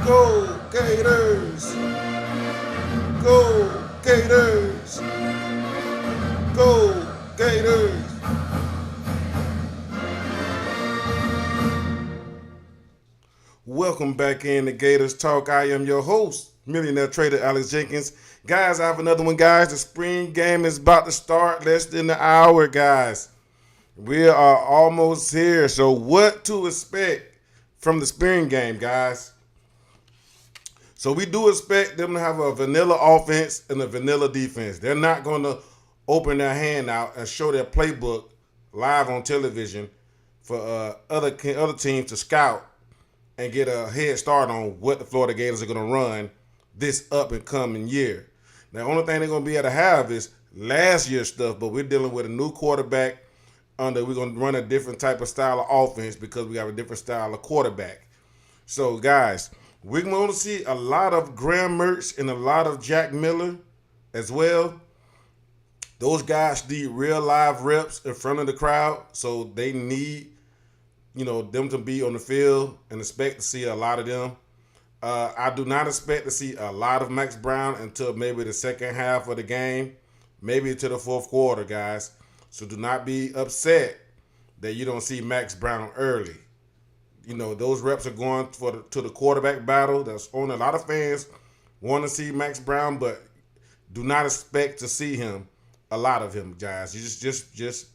Go Gators! Go Gators! Go Gators! Welcome back in the Gators Talk. I am your host, millionaire trader Alex Jenkins. Guys, I have another one, guys. The spring game is about to start less than an hour, guys. We are almost here. So, what to expect from the spring game, guys? So, we do expect them to have a vanilla offense and a vanilla defense. They're not going to open their hand out and show their playbook live on television for other teams to scout and get a head start on what the Florida Gators are going to run this up and coming year. Now, the only thing they're going to be able to have is last year's stuff, but we're dealing with a new quarterback under. We're going to run a different type of style of offense because we have a different style of quarterback. So, guys, we're going to see a lot of Graham Mertz and a lot of Jack Miller as well. Those guys need real live reps in front of the crowd, so they need them to be on the field and expect to see a lot of them. I do not expect to see a lot of Max Brown until maybe the second half of the game, maybe into the fourth quarter, guys. So do not be upset that you don't see Max Brown early. Those reps are going to the quarterback battle. That's on. A lot of fans want to see Max Brown, but do not expect to see him, a lot of him, guys. You just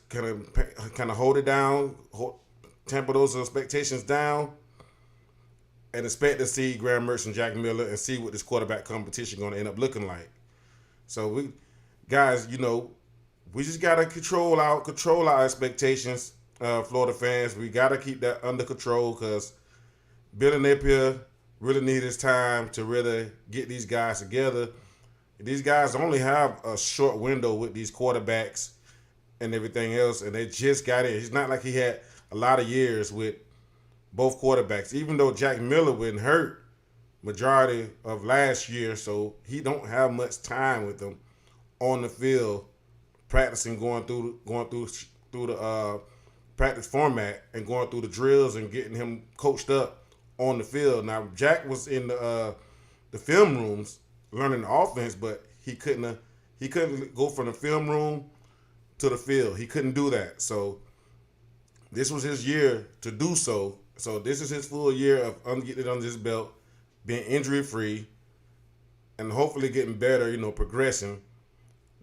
kind of hold it down, temper those expectations down, and expect to see Graham Mertz and Jack Miller and see what this quarterback competition going to end up looking like. So we just got to control our expectations, Florida fans. We got to keep that under control because Billy Napier really needs his time to really get these guys together. These guys only have a short window with these quarterbacks and everything else, and they just got in. It's not like he had a lot of years with both quarterbacks, even though Jack Miller wasn't hurt majority of last year, so he don't have much time with them on the field, practicing, going through the practice format and going through the drills and getting him coached up on the field. Now, Jack was in the film rooms learning the offense, but he couldn't go from the film room to the field. He couldn't do that. So this was his year to do so. So this is his full year of getting it under his belt, being injury free, and hopefully getting better. Progressing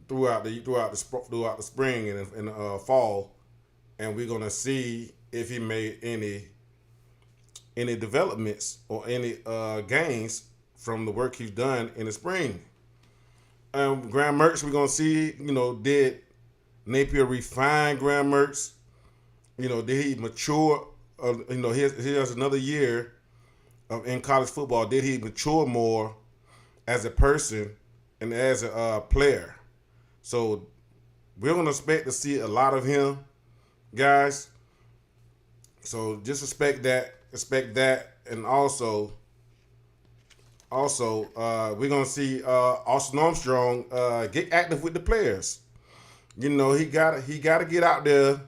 throughout the spring and the fall, and we're gonna see if he made any developments or any gains from the work he's done in the spring. Graham Mertz, we're gonna see. Did Napier refine Graham Mertz? Did he mature? He has another year in college football. Did he mature more as a person and as a player? So we're going to expect to see a lot of him, guys. So just expect that. And also we're going to see Austin Armstrong get active with the players. He got to get out there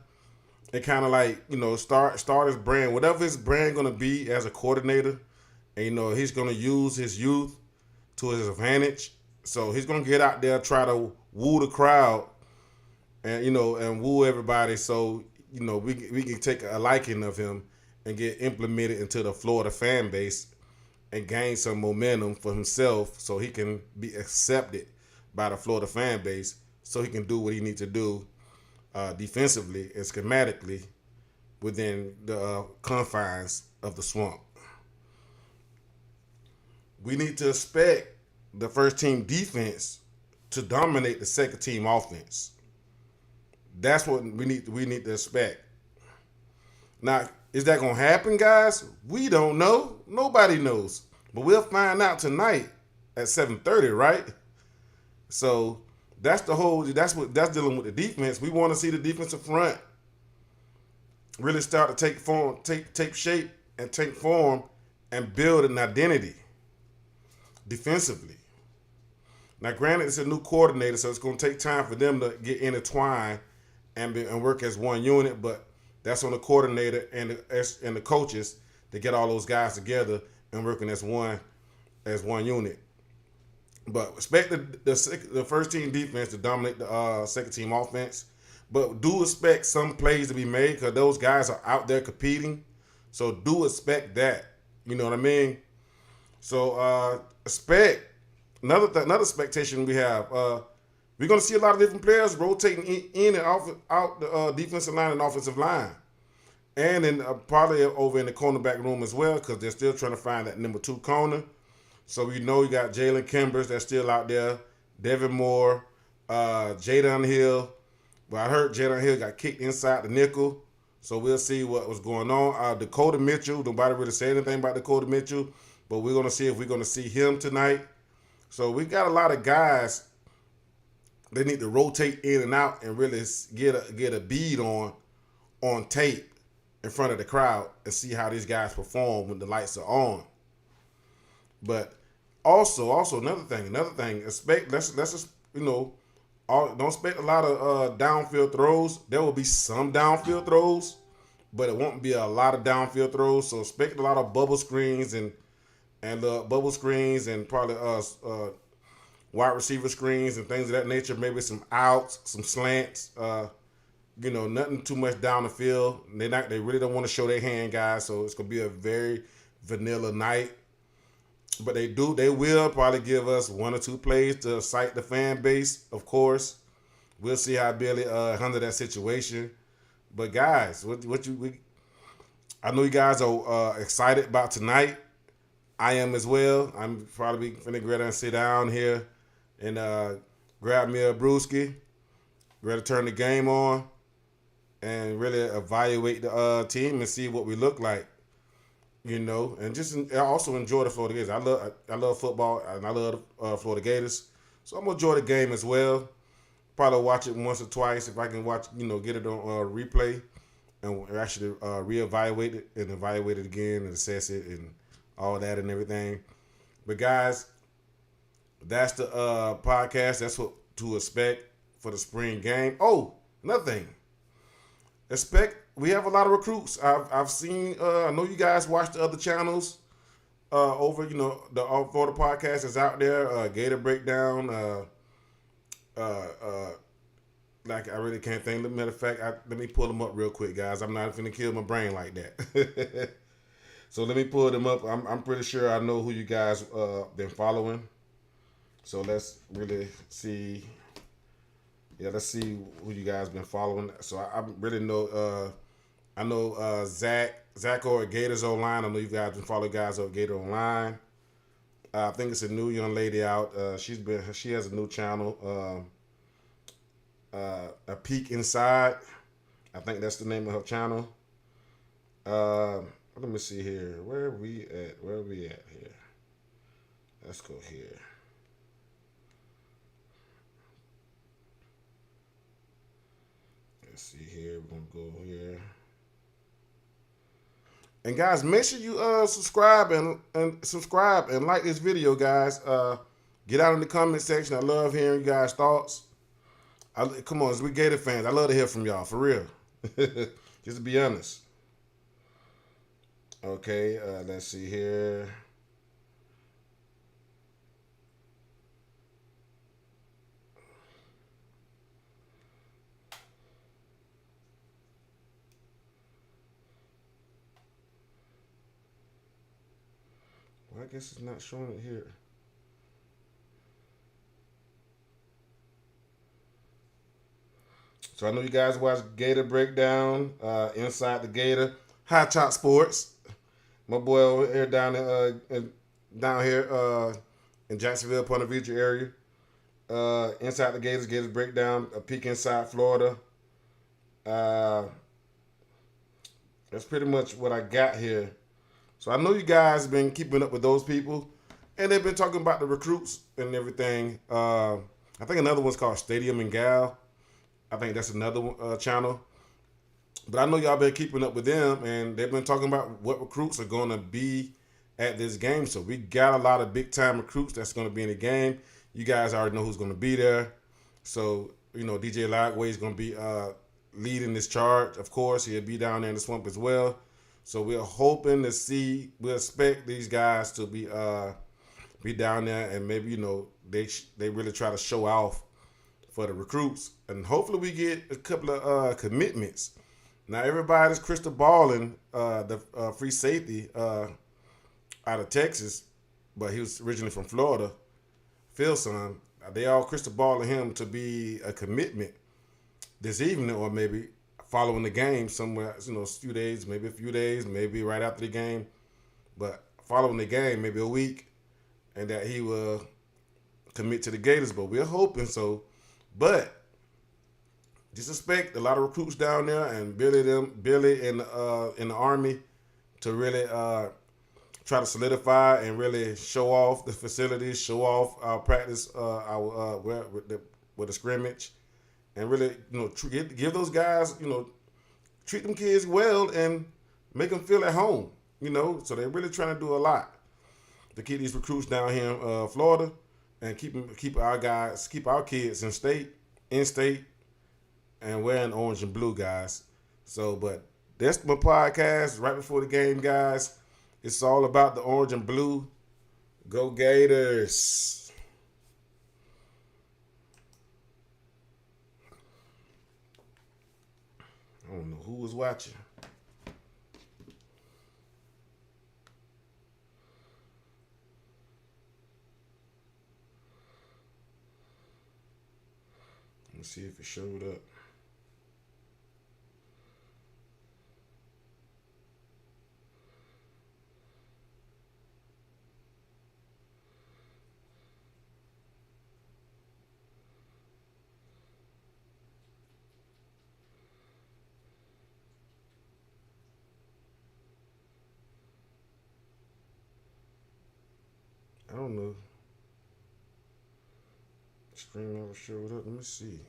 and kind of start his brand, whatever his brand going to be as a coordinator. And he's going to use his youth to his advantage. So he's going to get out there, try to woo the crowd, and woo everybody. So we can take a liking of him and get implemented into the Florida fan base and gain some momentum for himself, so he can be accepted by the Florida fan base, so he can do what he needs to do defensively and schematically within the confines of the swamp. We need to expect the first team defense to dominate the second team offense. That's what we need to expect. Now, is that going to happen, guys? We don't know. Nobody knows. But we'll find out tonight at 7:30, right? So that's dealing with the defense. We want to see the defensive front really start to take shape and take form and build an identity defensively. Now, granted, it's a new coordinator, so it's going to take time for them to get intertwined and work as one unit, but that's on the coordinator and the coaches to get all those guys together and working as one unit. But expect the first team defense to dominate the second team offense. But do expect some plays to be made because those guys are out there competing. So do expect that. You know what I mean? So expect another expectation we have. We're going to see a lot of different players rotating in and out the defensive line and offensive line. And then probably over in the cornerback room as well because they're still trying to find that number 2 corner. So we know you got Jalen Kimbers that's still out there, Devin Moore, Jadon Hill. But I heard Jadon Hill got kicked inside the nickel. So we'll see what was going on. Dakota Mitchell, nobody really said anything about Dakota Mitchell, but we're going to see if we're going to see him tonight. So we got a lot of guys they need to rotate in and out and really get a bead on tape in front of the crowd and see how these guys perform when the lights are on. But also another thing, expect let's just don't expect a lot of downfield throws. There will be some downfield throws, but it won't be a lot of downfield throws. So expect a lot of bubble screens and probably wide receiver screens and things of that nature. Maybe some outs, some slants. Nothing too much down the field. They really don't want to show their hand, guys. So it's gonna be a very vanilla night. But they will probably give us 1 or 2 plays to excite the fan base, of course. We'll see how Billy handle that situation. But guys, I know you guys are excited about tonight. I am as well. I'm probably finna go and sit down here and grab me a brewski, ready to turn the game on, and really evaluate the team and see what we look like. And just also enjoy the Florida Gators. I love football and I love Florida Gators, so I'm gonna enjoy the game as well. Probably watch it once or twice if I can watch, get it on replay and actually reevaluate it and evaluate it again and assess it and all that and everything. But guys, that's the podcast. That's what to expect for the spring game. Oh, another thing. We have a lot of recruits. I've seen. I know you guys watch the other channels over. The All Florida podcast is out there. Gator Breakdown. Like I really can't think. Matter of fact, let me pull them up real quick, guys. I'm not finna kill my brain like that. So let me pull them up. I'm pretty sure I know who you guys been following. So let's really see. Yeah, let's see who you guys been following. So I really know. I know Zach or Gators Online. I know you guys been following guys over Gator Online. I think it's a new young lady out. She has a new channel. A Peek Inside. I think that's the name of her channel. Let me see here. Where are we at here? Let's go here. Let's see here. We're gonna go here. And guys, make sure you subscribe and like this video, guys. Get out in the comment section. I love hearing you guys' thoughts. Come on, as we Gator fans, I love to hear from y'all, for real. Just to be honest. Okay, let's see here. Well, I guess it's not showing it here. So I know you guys watch Gator Breakdown, Inside the Gator, High Top Sports. My boy over here down here in Jacksonville, Ponte Vedra area. Inside the Gators Breakdown, A Peek Inside Florida. That's pretty much what I got here. So I know you guys have been keeping up with those people, and they've been talking about the recruits and everything. I think another one's called Stadium and Gal. I think that's another channel. But I know y'all been keeping up with them, and they've been talking about what recruits are going to be at this game. So we got a lot of big-time recruits that's going to be in the game. You guys already know who's going to be there. So, DJ Lagway is going to be leading this charge. Of course, he'll be down there in the swamp as well. So we're hoping to see. We expect these guys to be down there, and maybe they really try to show off for the recruits, and hopefully we get a couple of commitments. Now everybody's crystal balling the free safety out of Texas, but he was originally from Florida. Filson, they all crystal balling him to be a commitment this evening, or maybe following the game somewhere. A few days, maybe right after the game, but following the game, maybe a week, and that he will commit to the Gators. But we're hoping so. But just expect a lot of recruits down there, and Billy in the Army to really try to solidify and really show off the facilities, show off our practice, our with the scrimmage, and really give those guys treat them kids well and make them feel at home. So they're really trying to do a lot to keep these recruits down here in Florida, and keep our kids in state, and wearing orange and blue, guys. So, but that's my podcast right before the game, guys. It's all about the orange and blue. Go Gators. I don't know who was watching. Let's see if it showed up. I don't know. Stream never showed up. Let me see.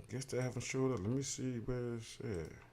I guess they haven't showed up. Let me see where it's at.